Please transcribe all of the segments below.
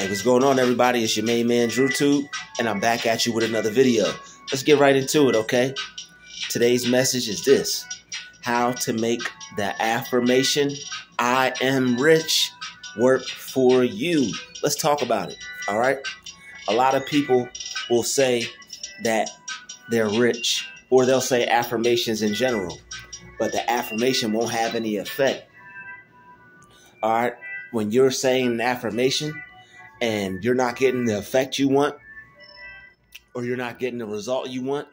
Hey, what's going on, everybody? It's your main man, Druuill, and I'm back at you with another video. Let's get right into it, okay? Today's message is this: how to make the affirmation, I am rich, work for you. Let's talk about it, all right? A lot of people will say that they're rich, or they'll say affirmations in general, but the affirmation won't have any effect, all right? When you're saying an affirmation, and you're not getting the effect you want, or you're not getting the result you want,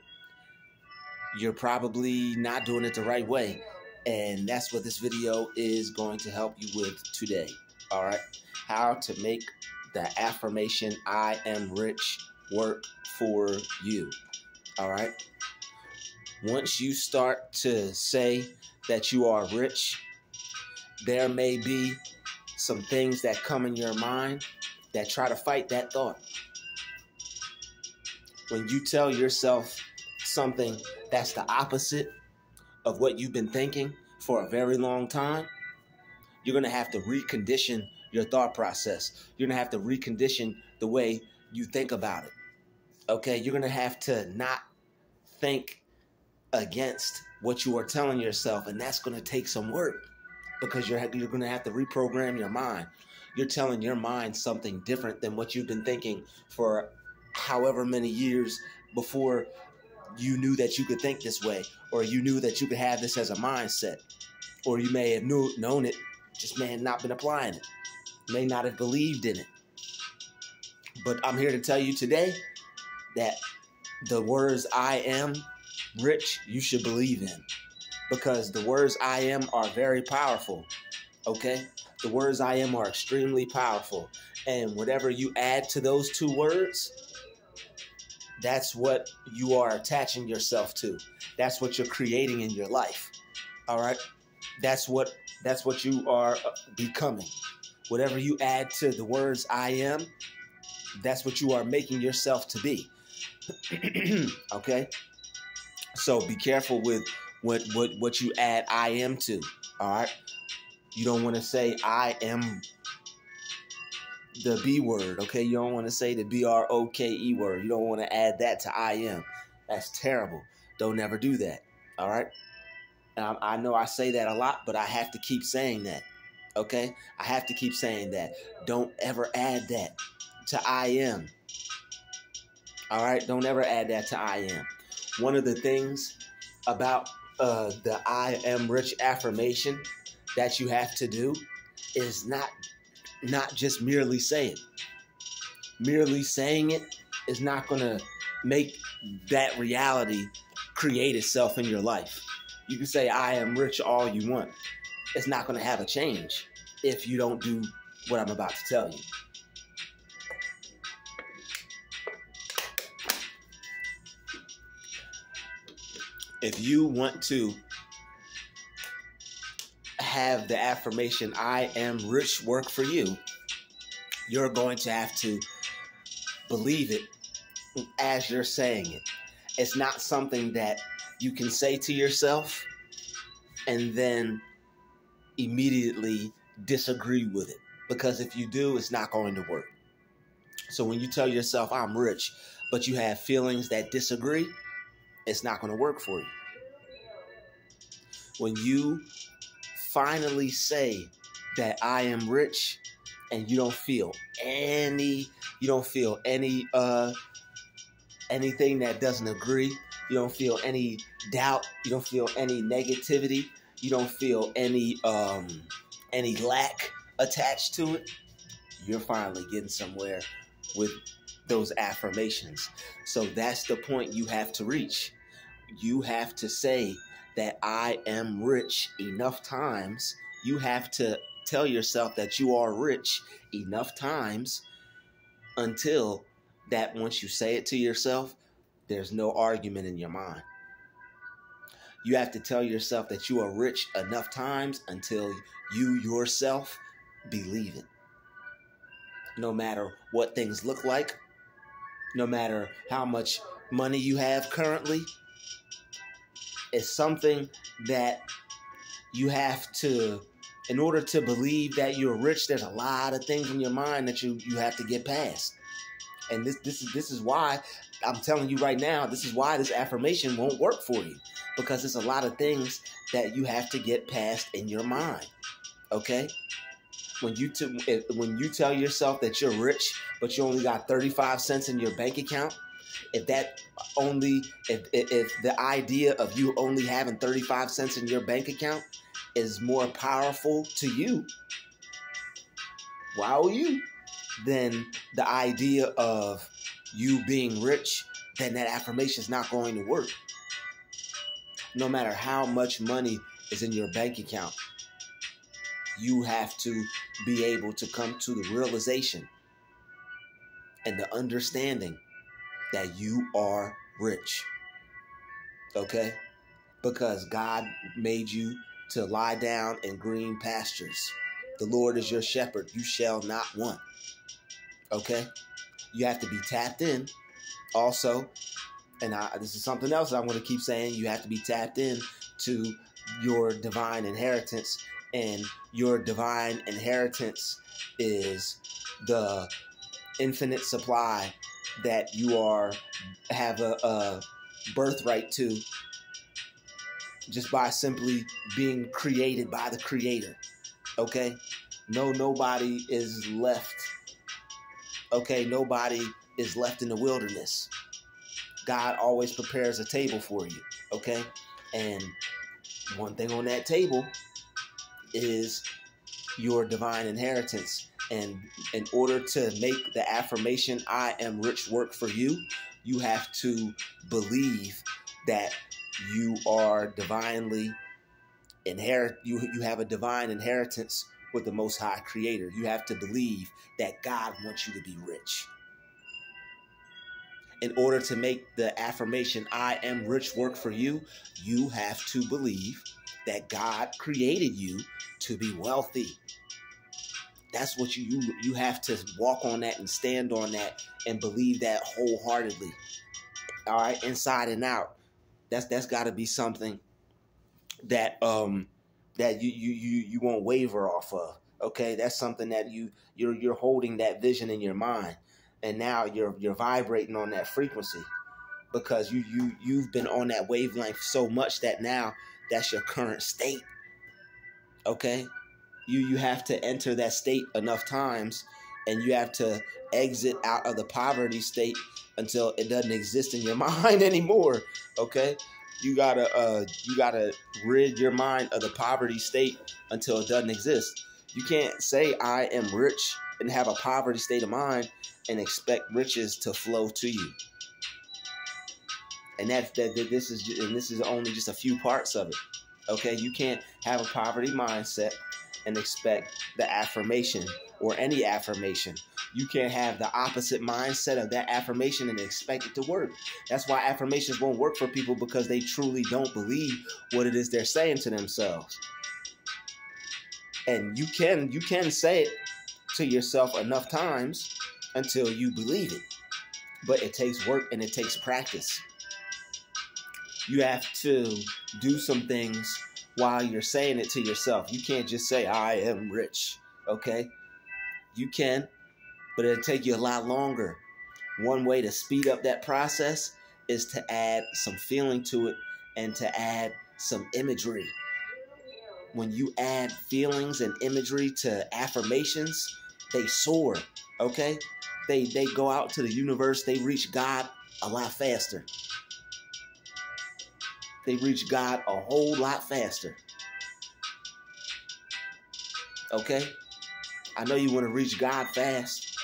you're probably not doing it the right way. And that's what this video is going to help you with today. All right. How to make the affirmation, I am rich, work for you. All right. Once you start to say that you are rich, there may be some things that come in your mind that try to fight that thought. When you tell yourself something that's the opposite of what you've been thinking for a very long time, you're going to have to recondition your thought process. You're going to have to recondition the way you think about it. Okay? You're going to have to not think against what you are telling yourself, and that's going to take some work because you're going to have to reprogram your mind. You're telling your mind something different than what you've been thinking for however many years before you knew that you could think this way, or you knew that you could have this as a mindset, or you may have known it, just may have not been applying it, may not have believed in it. But I'm here to tell you today that the words I am rich, you should believe in, because the words I am are very powerful. Okay? The words I am are extremely powerful. And whatever you add to those two words, that's what you are attaching yourself to. That's what you're creating in your life. All right? That's what you are becoming. Whatever you add to the words I am, that's what you are making yourself to be. Okay? So be careful with what you add I am to. All right? You don't want to say I am the B word, okay? You don't want to say the BROKE word. You don't want to add that to I am. That's terrible. Don't ever do that, all right? I know I say that a lot, but I have to keep saying that, okay? I have to keep saying that. Don't ever add that to I am, all right? Don't ever add that to I am. One of the things about the I am rich affirmation that you have to do is not just merely say it. Merely saying it is not going to make that reality create itself in your life. You can say I am rich all you want. It's not going to have a change if you don't do what I'm about to tell you. If you want to have the affirmation, I am rich, work for you, you're going to have to believe it as you're saying it. It's not something that you can say to yourself and then immediately disagree with it. Because if you do, it's not going to work. So when you tell yourself I'm rich, but you have feelings that disagree, it's not going to work for you. When you finally say that I am rich and you don't feel anything that doesn't agree, you don't feel any doubt, you don't feel any negativity, you don't feel any lack attached to it, you're finally getting somewhere with those affirmations. So that's the point you have to reach. You have to say that I am rich enough times. You have to tell yourself that you are rich enough times until that once you say it to yourself, there's no argument in your mind. You have to tell yourself that you are rich enough times until you yourself believe it. No matter what things look like, no matter how much money you have currently, it's something that you have to In order to believe that you're rich, there's a lot of things in your mind that you have to get past. And this is why I'm telling you right now, this is why this affirmation won't work for you. Because there's a lot of things that you have to get past in your mind. Okay? When you tell yourself that you're rich, but you only got 35 cents in your bank account, if the idea of you only having 35 cents in your bank account is more powerful to you, then the idea of you being rich, then that affirmation is not going to work. No matter how much money is in your bank account, you have to be able to come to the realization and the understanding that you are rich. Okay? Because God made you to lie down in green pastures. The Lord is your shepherd. You shall not want. Okay? You have to be tapped in. Also, and this is something else I'm going to keep saying, you have to be tapped in to your divine inheritance. And your divine inheritance is the infinite supply that you have a birthright to just by simply being created by the Creator. Okay? Nobody is left. Okay? Nobody is left in the wilderness. God always prepares a table for you. Okay? And one thing on that table is your divine inheritance. And in order to make the affirmation, I am rich, work for you, you have to believe that you are divinely you have a divine inheritance with the Most High Creator. You have to believe that God wants you to be rich. In order to make the affirmation, I am rich, work for you, you have to believe that God created you to be wealthy. That's what you have to walk on that and stand on that and believe that wholeheartedly. All right, inside and out. That's got to be something that that you won't waver off of. Okay, that's something that you're holding that vision in your mind, and now you're vibrating on that frequency because you've been on that wavelength so much that now that's your current state. Okay, you have to enter that state enough times, and you have to exit out of the poverty state until it doesn't exist in your mind anymore. Okay, you gotta rid your mind of the poverty state until it doesn't exist. You can't say I am rich and have a poverty state of mind and expect riches to flow to you. And this is only just a few parts of it. Okay, you can't have a poverty mindset and expect the affirmation or any affirmation. You can't have the opposite mindset of that affirmation and expect it to work. That's why affirmations won't work for people, because they truly don't believe what it is they're saying to themselves. And you can say it to yourself enough times until you believe it. But it takes work and it takes practice. You have to do some things while you're saying it to yourself. You can't just say, I am rich, okay? You can, but it'll take you a lot longer. One way to speed up that process is to add some feeling to it and to add some imagery. When you add feelings and imagery to affirmations, they soar, okay? They go out to the universe. They reach God a lot faster. They reach God a whole lot faster. Okay? I know you want to reach God fast.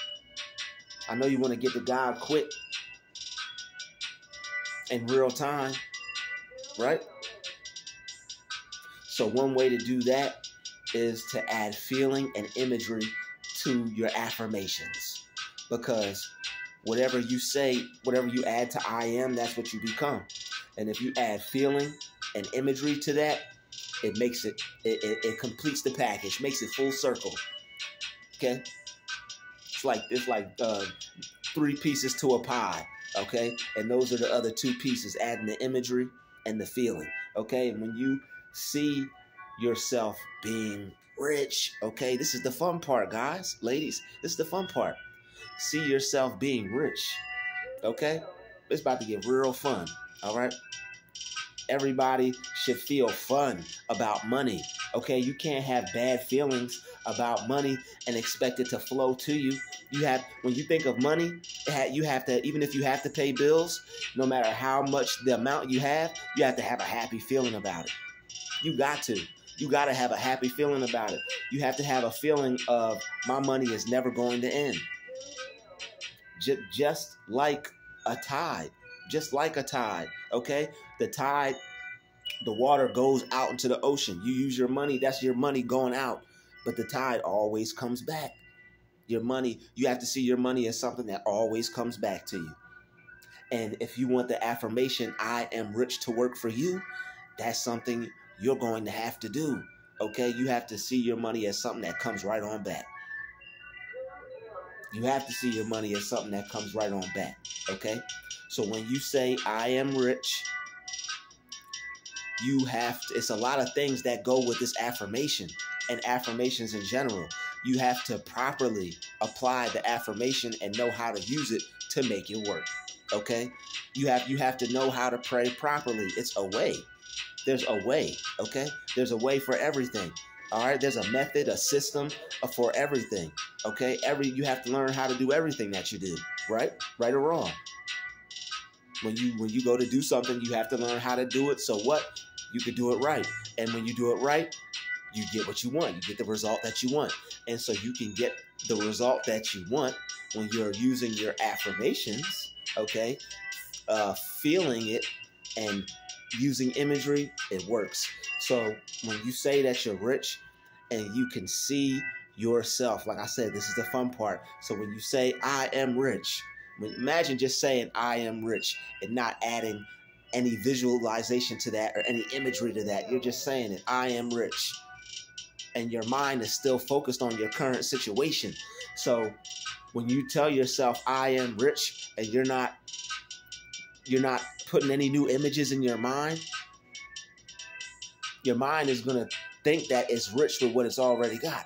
I know you want to get to God quick. In real time. Right? So one way to do that is to add feeling and imagery to your affirmations. Because whatever you say, whatever you add to I am, that's what you become. And if you add feeling and imagery to that, it makes it completes the package, makes it full circle. Okay? It's like 3 pieces to a pie, okay? And those are the other 2 pieces, adding the imagery and the feeling, okay? And when you see yourself being rich. Okay, this is the fun part, guys, ladies. This is the fun part. See yourself being rich. Okay, it's about to get real fun. All right. Everybody should feel fun about money. Okay, you can't have bad feelings about money and expect it to flow to you. When you think of money, you have to, even if you have to pay bills, no matter how much the amount you have to have a happy feeling about it. You got to. You got to have a happy feeling about it. You have to have a feeling of my money is never going to end. Just like a tide. Just like a tide. Okay? The tide, the water goes out into the ocean. You use your money, that's your money going out. But the tide always comes back. Your money, you have to see your money as something that always comes back to you. And if you want the affirmation, I am rich, to work for you, that's something you're going to have to do. Okay? You have to see your money as something that comes right on back. You have to see your money as something that comes right on back. Okay? So when you say, I am rich, you have to, it's a lot of things that go with this affirmation and affirmations in general. You have to properly apply the affirmation and know how to use it to make it work. Okay? You have to know how to pray properly. It's a way. There's a way. Okay? There's a way for everything. All right? There's a method, a system for everything. Okay? You have to learn how to do everything that you do. Right? Right or wrong. When you go to do something, you have to learn how to do it. So what? You can do it right. And when you do it right, you get what you want. You get the result that you want. And so you can get the result that you want when you're using your affirmations, okay? Feeling it and using imagery, it works. So when you say that you're rich and you can see yourself, like I said, this is the fun part. So when you say, I am rich, imagine just saying, I am rich, and not adding any visualization to that or any imagery to that. You're just saying it, I am rich. And your mind is still focused on your current situation. So when you tell yourself, I am rich, and you're not putting any new images in your mind is going to think that it's rich with what it's already got.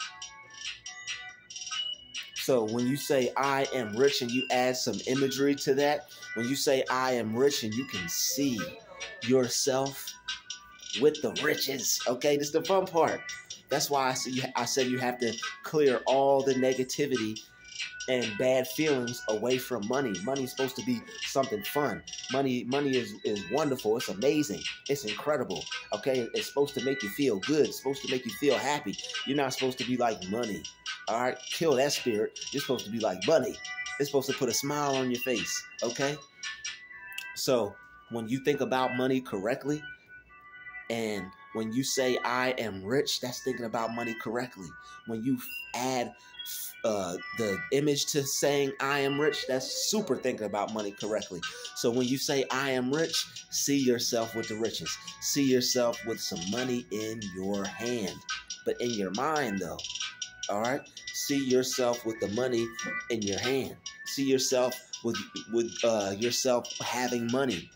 So when you say I am rich and you add some imagery to that, when you say I am rich and you can see yourself with the riches, okay, this is the fun part. That's why I said you have to clear all the negativity and bad feelings away from money. Money's supposed to be something fun. Money is wonderful. It's amazing. It's incredible. Okay, it's supposed to make you feel good. It's supposed to make you feel happy. You're not supposed to be like money. All right, kill that spirit. You're supposed to be like money. It's supposed to put a smile on your face. Okay, so when you think about money correctly, and when you say I am rich, that's thinking about money correctly. When you add the image to saying I am rich, that's super thinking about money correctly. So when you say I am rich, see yourself with the riches. See yourself with some money in your hand, but in your mind though. All right? See yourself with the money in your hand. See yourself with yourself having money.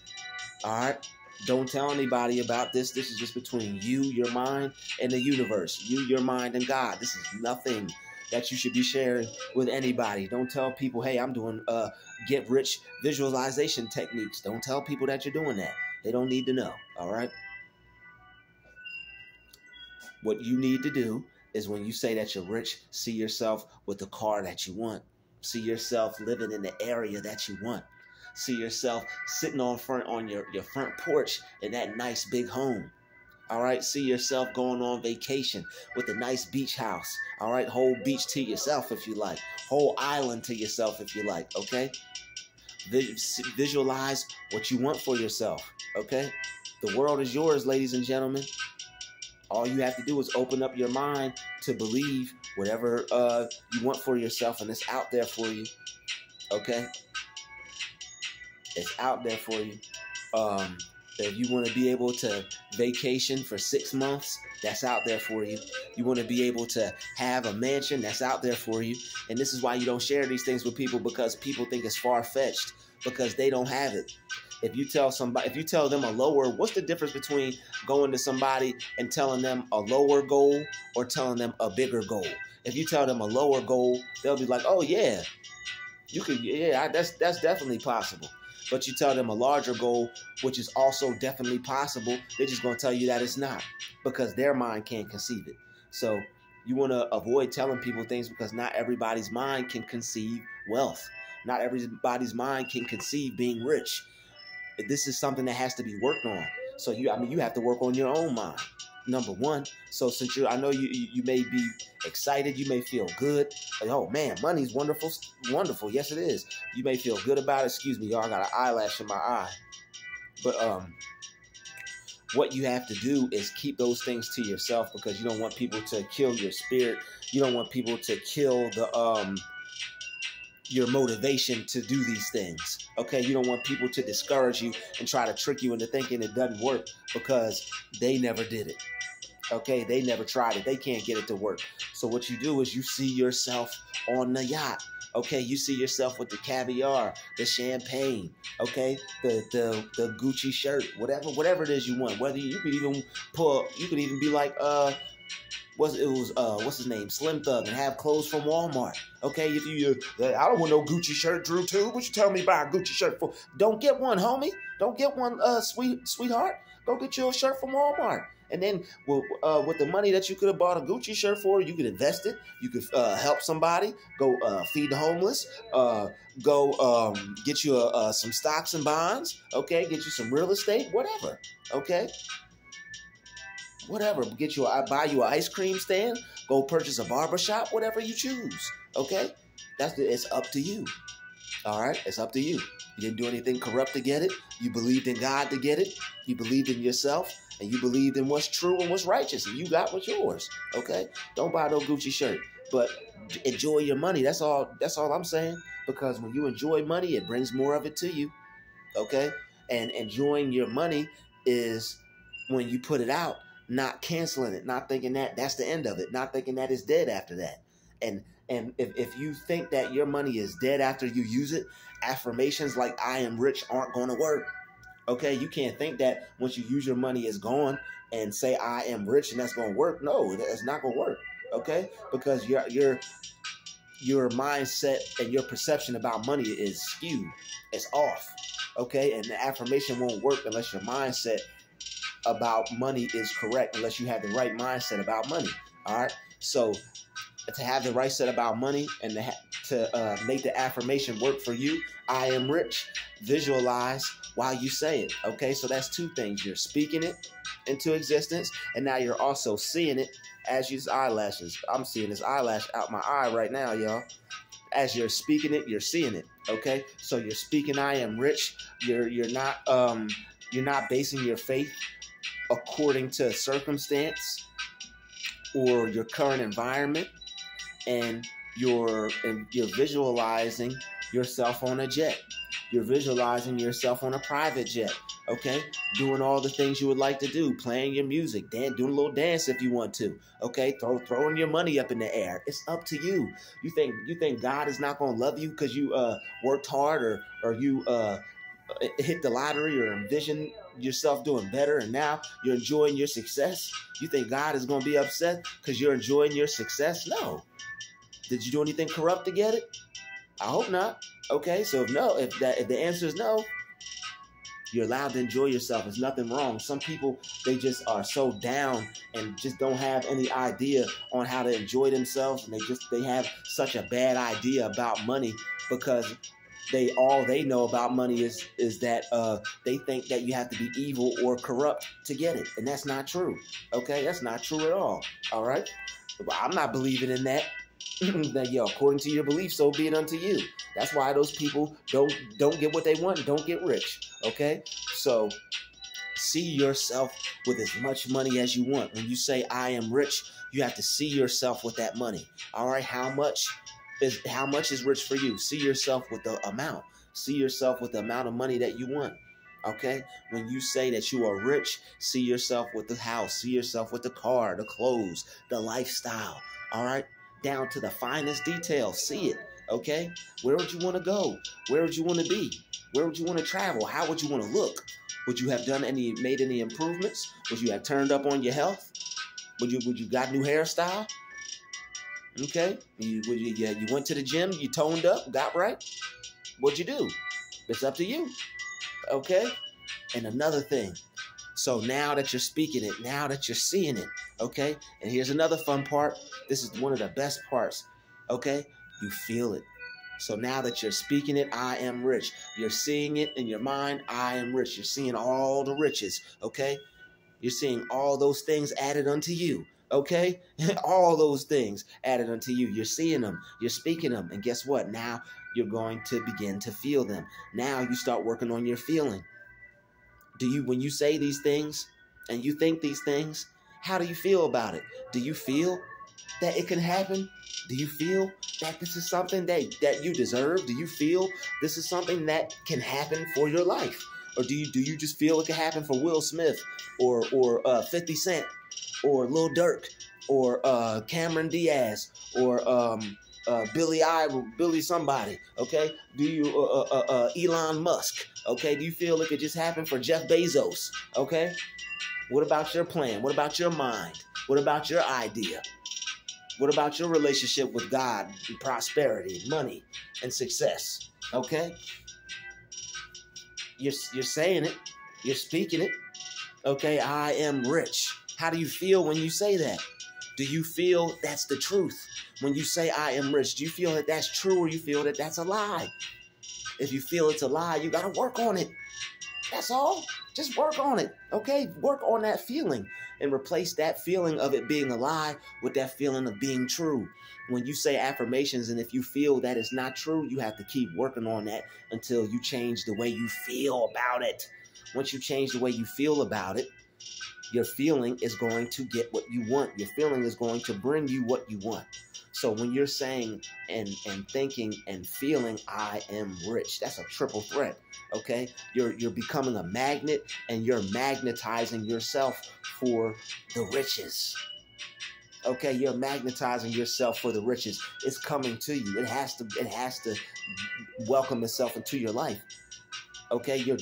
All right? Don't tell anybody about this. This is just between you, your mind, and the universe. You, your mind, and God. This is nothing that you should be sharing with anybody. Don't tell people, hey, I'm doing get rich visualization techniques. Don't tell people that you're doing that. They don't need to know. All right? What you need to do is when you say that you're rich, see yourself with the car that you want. See yourself living in the area that you want. See yourself sitting on your front porch in that nice big home. All right. See yourself going on vacation with a nice beach house. All right. Whole beach to yourself if you like. Whole island to yourself if you like. Okay. Visualize what you want for yourself. Okay. The world is yours, ladies and gentlemen. All you have to do is open up your mind to believe whatever you want for yourself, and it's out there for you. Okay. It's out there for you. If you want to be able to vacation for 6 months, that's out there for you. You want to be able to have a mansion, that's out there for you. And this is why you don't share these things with people, because people think it's far-fetched, because they don't have it. If you tell somebody, if you tell them a lower, what's the difference between going to somebody and telling them a lower goal or telling them a bigger goal? If you tell them a lower goal, they'll be like, oh yeah, you could, yeah, that's definitely possible. But you tell them a larger goal, which is also definitely possible, they're just going to tell you that it's not, because their mind can't conceive it. So you want to avoid telling people things, because not everybody's mind can conceive wealth. Not everybody's mind can conceive being rich. This is something that has to be worked on. So you have to work on your own mind, number one. So since I know you may be excited, you may feel good. Like, oh man, money's wonderful. Yes, it is. You may feel good about it. Excuse me, y'all, I got an eyelash in my eye. But what you have to do is keep those things to yourself, because you don't want people to kill your spirit. You don't want people to kill your motivation to do these things. Okay, you don't want people to discourage you and try to trick you into thinking it doesn't work, because they never did it. Okay, they never tried it. They can't get it to work. So what you do is you see yourself on the yacht. Okay, you see yourself with the caviar, the champagne, okay, the Gucci shirt, whatever it is you want. Whether you could even be like what's his name, Slim Thug, and have clothes from Walmart. Okay, if you I don't want no Gucci shirt, Drew, too. What you tell me buy a Gucci shirt for? Don't get one, homie. Don't get one, sweetheart. Go get you a shirt from Walmart. And then with the money that you could have bought a Gucci shirt for, you could invest it. You could help somebody. Go feed the homeless. Go get you some stocks and bonds. Okay, get you some real estate. Whatever. Okay. Whatever. Buy you an ice cream stand. Go purchase a barbershop. Whatever you choose. Okay. It's up to you. All right. It's up to you. You didn't do anything corrupt to get it. You believed in God to get it. You believed in yourself. And you believed in what's true and what's righteous, and you got what's yours. Okay, don't buy no Gucci shirt, but enjoy your money. That's all I'm saying. Because when you enjoy money, it brings more of it to you. Okay, and enjoying your money is when you put it out, not canceling it, not thinking that that's the end of it, not thinking that it's dead after that. And if you think that your money is dead after you use it, affirmations like "I am rich" aren't going to work. Okay, you can't think that once you use your money, it's gone, and say "I am rich" and that's going to work. No, that's not going to work. Okay, because your mindset and your perception about money is skewed. It's off. Okay, and the affirmation won't work unless your mindset about money is correct. Unless you have the right mindset about money. All right. So to have the right set about money and to make the affirmation work for you, "I am rich," visualize while you say it. Okay, so that's two things. You're speaking it into existence, and now you're also seeing it as you use eyelashes. I'm seeing this eyelash out my eye right now, y'all. As you're speaking it, you're seeing it. Okay, so you're speaking "I am rich." You're not basing your faith according to circumstance or your current environment, and you're visualizing yourself on a jet. You're visualizing yourself on a private jet, okay? Doing all the things you would like to do, playing your music, doing a little dance if you want to, okay? Throwing your money up in the air. It's up to you. You think God is not going to love you because you worked hard or you hit the lottery or envision yourself doing better and now you're enjoying your success? You think God is going to be upset because you're enjoying your success? No. Did you do anything corrupt to get it? I hope not. Okay, so if the answer is no, you're allowed to enjoy yourself. There's nothing wrong. Some people, they just are so down and just don't have any idea on how to enjoy themselves, and they have such a bad idea about money because all they know about money is that they think that you have to be evil or corrupt to get it, and that's not true. Okay, that's not true at all. All right, but I'm not believing in that. That according to your belief, so be it unto you. That's why those people don't get what they want, don't get rich. Okay, so see yourself with as much money as you want. When you say "I am rich," you have to see yourself with that money. All right, how much is rich for you? See yourself with the amount. See yourself with the amount of money that you want. Okay, when you say that you are rich, see yourself with the house. See yourself with the car, the clothes, the lifestyle. All right. Down to the finest detail. See it. Okay? Where would you want to go? Where would you want to be? Where would you want to travel? How would you want to look? Would you have made any improvements? Would you have turned up on your health? Would you got new hairstyle? Okay? You went to the gym, you toned up, got right? What'd you do? It's up to you. Okay? And another thing. So now that you're speaking it, now that you're seeing it, okay? And here's another fun part. This is one of the best parts, okay? You feel it. So now that you're speaking it, I am rich. You're seeing it in your mind, I am rich. You're seeing all the riches, okay? You're seeing all those things added unto you, okay? All those things added unto you. You're seeing them, you're speaking them, and guess what? Now you're going to begin to feel them. Now you start working on your feeling. When you say these things and you think these things, how do you feel about it? Do you feel that it can happen? Do you feel that this is something that you deserve? Do you feel this is something that can happen for your life? Or do you just feel it can happen for Will Smith or 50 Cent or Lil Durk or Cameron Diaz or Billy somebody, okay? Do you Elon Musk, okay? Do you feel it could just happen for Jeff Bezos, okay? What about your plan? What about your mind? What about your idea? What about your relationship with God and prosperity, money, and success, okay? You're saying it. You're speaking it, okay? I am rich. How do you feel when you say that? Do you feel that's the truth? When you say I am rich, do you feel that that's true or you feel that that's a lie? If you feel it's a lie, you got to work on it. That's all. Just work on it, okay? Work on that feeling and replace that feeling of it being a lie with that feeling of being true. When you say affirmations and if you feel that it's not true, you have to keep working on that until you change the way you feel about it. Once you change the way you feel about it, your feeling is going to get what you want. Your feeling is going to bring you what you want. So when you're saying and thinking and feeling, I am rich, that's a triple threat, okay? You're becoming a magnet and you're magnetizing yourself for the riches. Okay, you're magnetizing yourself for the riches. It's coming to you. It has to welcome itself into your life. Okay, you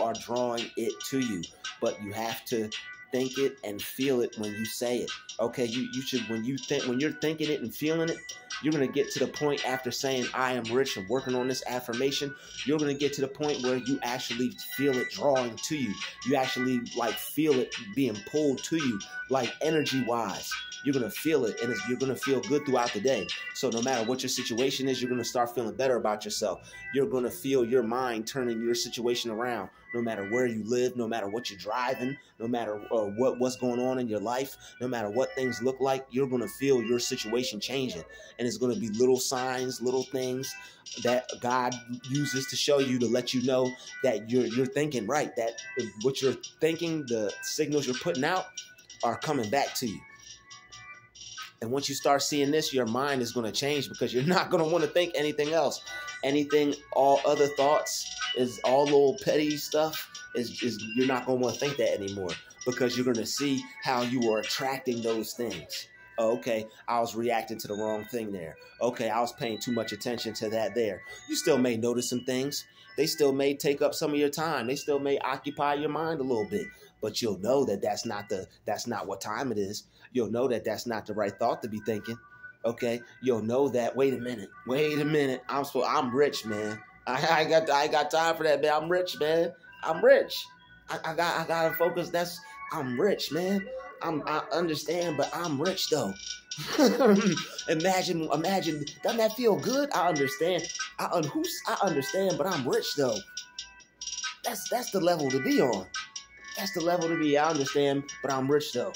are drawing it to you, but you have to think it and feel it when you say it. Okay, you should when you're thinking it and feeling it, you're gonna get to the point after saying I am rich and working on this affirmation. You're gonna get to the point where you actually feel it drawing to you. You actually like feel it being pulled to you, like energy wise. You're going to feel it, and you're going to feel good throughout the day. So no matter what your situation is, you're going to start feeling better about yourself. You're going to feel your mind turning your situation around, no matter where you live, no matter what you're driving, no matter what's going on in your life, no matter what things look like, you're going to feel your situation changing. And it's going to be little signs, little things that God uses to show you, to let you know that you're thinking right, that what you're thinking, the signals you're putting out are coming back to you. And once you start seeing this, your mind is going to change because you're not going to want to think anything else. All other thoughts is all little petty stuff is you're not going to want to think that anymore because you're going to see how you are attracting those things. Oh, okay, I was reacting to the wrong thing there. Okay, I was paying too much attention to that there. You still may notice some things. They still may take up some of your time. They still may occupy your mind a little bit. But you'll know that that's not what time it is. You'll know that that's not the right thought to be thinking. Okay, you'll know that. Wait a minute. I'm rich, man. I got time for that, man. I'm rich, man. I'm rich. I gotta focus. I'm rich, man. I understand, but I'm rich though. Imagine. Doesn't that feel good? I understand. I understand, but I'm rich though. That's the level to be on. That's the level to be. I understand, but I'm rich though.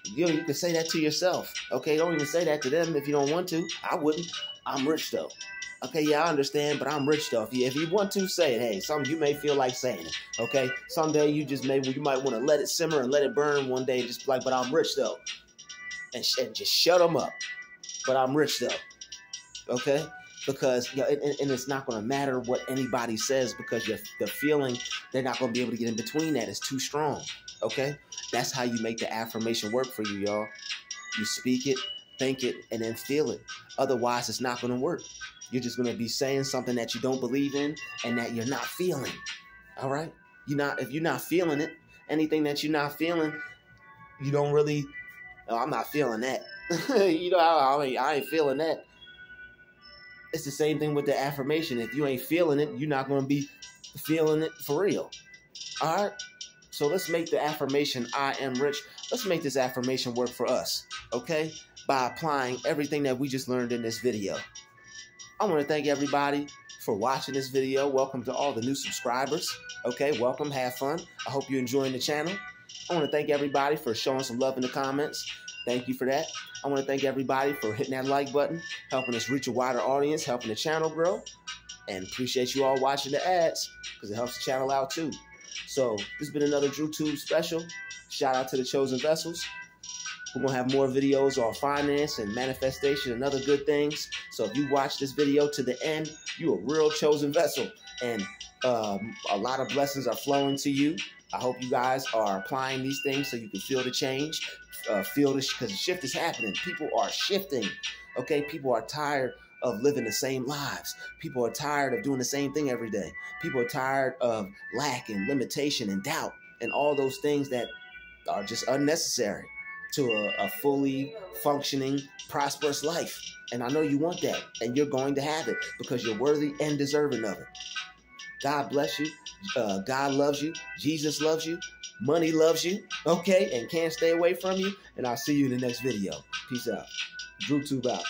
You can say that to yourself. Okay, don't even say that to them if you don't want to. I wouldn't. I'm rich though. Okay, yeah, I understand, but I'm rich though. If you want to say it, hey, you may feel like saying it. Okay, someday you might want to let it simmer and let it burn one day, just like, but I'm rich though, and just shut them up. But I'm rich though. Okay. Because and it's not going to matter what anybody says because the feeling, they're not going to be able to get in between that. It's too strong. Okay? That's how you make the affirmation work for you, y'all. You speak it, think it, and then feel it. Otherwise, it's not going to work. You're just going to be saying something that you don't believe in and that you're not feeling. All right? If you're not feeling it, anything that you're not feeling, you don't really, oh, I'm not feeling that. I ain't feeling that. It's the same thing with the affirmation. If you ain't feeling it, you're not going to be feeling it for real. All right? So let's make the affirmation, I am rich. Let's make this affirmation work for us, okay? By applying everything that we just learned in this video. I want to thank everybody for watching this video. Welcome to all the new subscribers. Okay, welcome, have fun. I hope you're enjoying the channel. I want to thank everybody for showing some love in the comments. Thank you for that. I want to thank everybody for hitting that like button, helping us reach a wider audience, helping the channel grow. And appreciate you all watching the ads because it helps the channel out too. So this has been another Druuill special. Shout out to the Chosen Vessels. We're going to have more videos on finance and manifestation and other good things. So if you watch this video to the end, you're a real chosen vessel. And a lot of blessings are flowing to you. I hope you guys are applying these things so you can feel the change. Feel this, because the shift is happening. People are shifting. Okay, people are tired of living the same lives. People are tired of doing the same thing every day. People are tired of lack and limitation and doubt and all those things that are just unnecessary to a fully functioning, prosperous life. And I know you want that, and you're going to have it because you're worthy and deserving of it. God bless you. God loves you. Jesus loves you. Money loves you. Okay, and can't stay away from you. And I'll see you in the next video. Peace out. Druuill out.